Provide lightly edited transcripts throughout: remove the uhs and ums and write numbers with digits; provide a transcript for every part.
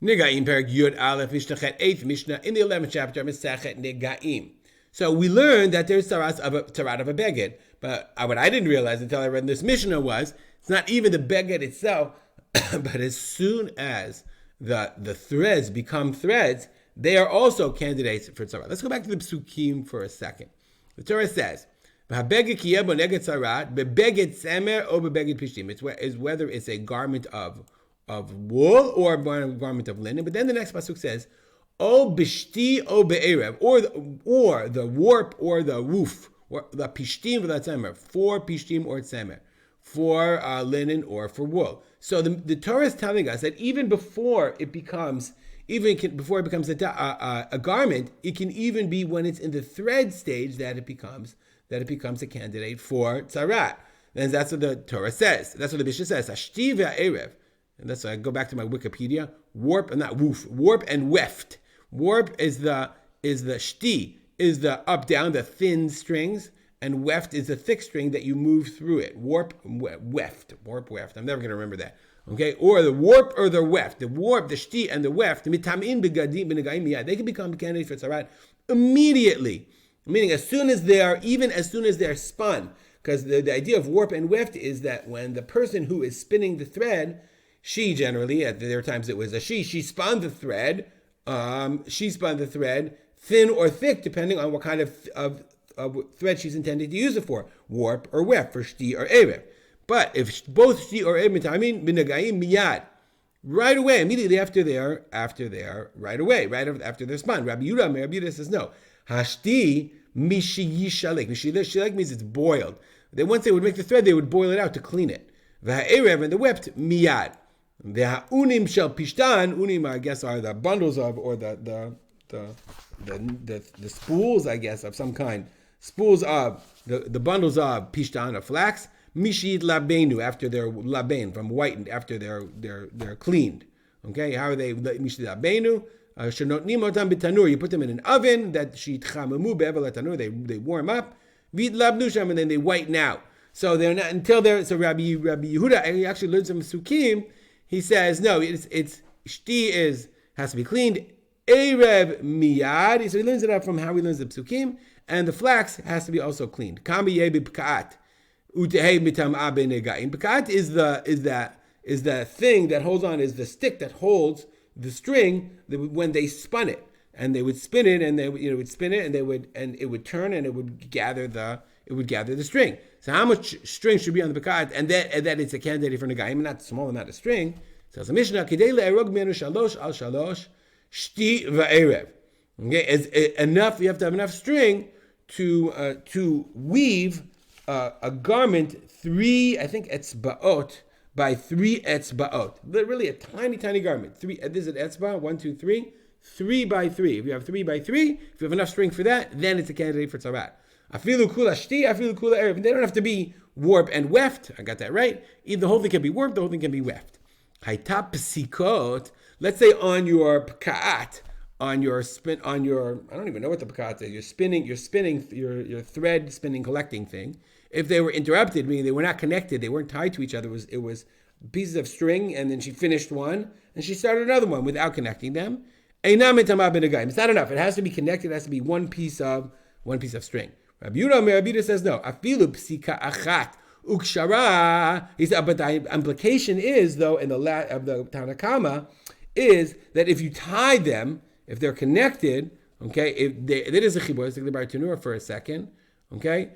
Negaim Perek Yud Aleph Mishnah Chet 8th Mishnah in the 11th chapter Misachet Negaim. So we learned that there's tzaraat of a beged, but what I didn't realize until I read this Mishnah was it's not even the beged itself, but as soon as the threads become threads, they are also candidates for tzaraat. Let's go back to the psukim for a second. The Torah says, "V'habeged kiyeh bo neged tzaraat bebeged tzemer or bebeged pishtim." It's whether it's a garment of wool or a garment of linen. But then the next pasuk says, "O bishti o be'erev," or the warp or the woof, or the pishtim v'la tzemer, for pishtim or tzemer, for linen or for wool. So the Torah is telling us that even before it becomes a garment, it can even be when it's in the thread stage that it becomes a candidate for tzaraat. And that's what the Torah says. That's what the Mishnah says. Ashti ve'erev. And that's why I go back to my Wikipedia. Warp and not woof. Warp and weft. Warp is the shti, is the up down, the thin strings, and weft is the thick string that you move through it. Warp, weft. Warp, weft. I'm never going to remember that. Okay, or the warp or the weft. The warp, the shti, and the weft. Mitamin begadim benegaim miyad. They can become candidates for tzaraat immediately. Meaning as soon as they are spun. Because the idea of warp and weft is that when the person who is spinning the thread, she generally, there are times it was a she spun the thread, thin or thick, depending on what kind of thread she's intended to use it for, warp or weft, for shti or erev. But if both shti or erev, binagaim miyad, right away, immediately after they're spun. Rabbi Yehuda says no. Hashti mishiyishalek. Mishiyishalek means it's boiled. Then once they would make the thread, they would boil it out to clean it. V'ha'erev and the weft miyad. The unim shel pishtan, unim I guess are the bundles of, or the spools, I guess, of some kind. Spools of the bundles of pishtan, of flax. Mishit labenu, after they're laben, from whitened, after they're cleaned. Okay, how are they mishit labenu? Shenotnim otam b'tanur. You put them in an oven that shitchamemu be'evel tanur. They warm up. V'it labnu sham, and then they whiten out. So they're not until they're. So Rabbi Yehuda, he actually learns from Sukim. He says no. It's shti has to be cleaned. Erev miyad. So he learns it out from how he learns the Psukim, and the flax has to be also cleaned. Kami yebi pkaat utehei mitam abe negaim. Pkaat is the thing that holds on, is the stick that holds the string when they spun it, and they would spin it, and they would spin it, and it would turn, and it would gather the string. So how much string should be on the pekat, and that it's a candidate for Negaim, not a small amount of string. So the Mishnah, Kidei le'erog menu shalosh al shalosh shti va'erev. Okay, enough. You have to have enough string to weave a garment 3, I think, etzbaot by 3 etzbaot. Really a tiny garment. 3. This is an etzba. 1, 2, 3. 3 by 3. If you have 3 by 3, if you have enough string for that, then it's a candidate for tzaraat. Afilu kula shti, afilu kula erev. They don't have to be warp and weft. I got that right. Either the whole thing can be warped, the whole thing can be weft. Hayta psikot. Let's say on your pkaat, on your spin, on your, I don't even know what the pkaat is. You're spinning your thread spinning collecting thing. If they were interrupted, meaning they were not connected, they weren't tied to each other. It was pieces of string, and then she finished one, and she started another one without connecting them. It's not enough. It has to be connected. It has to be one piece of string. Rabbi Yehuda says no. Afilu psika achat ukshara. He said, but the implication is, though, in the of the Tanakama, is that if you tie them, if they're connected, okay, it is a chibur. Let's take the Bar Tanur for a second, okay.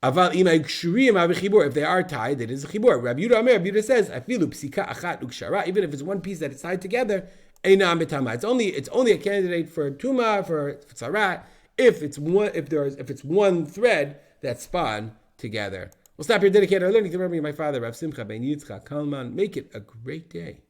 If they are tied, it is a chibur. Rabbi Yehuda says, afilu psika achat ukshara. Even if it's one piece that is tied together, einam b'tama. It's only a candidate for tuma, for tzaraat, if it's one thread that's spun together. We'll stop here. Dedicate our learning to remember my father, Rav Simcha ben Yitzchak Kalman. Make it a great day.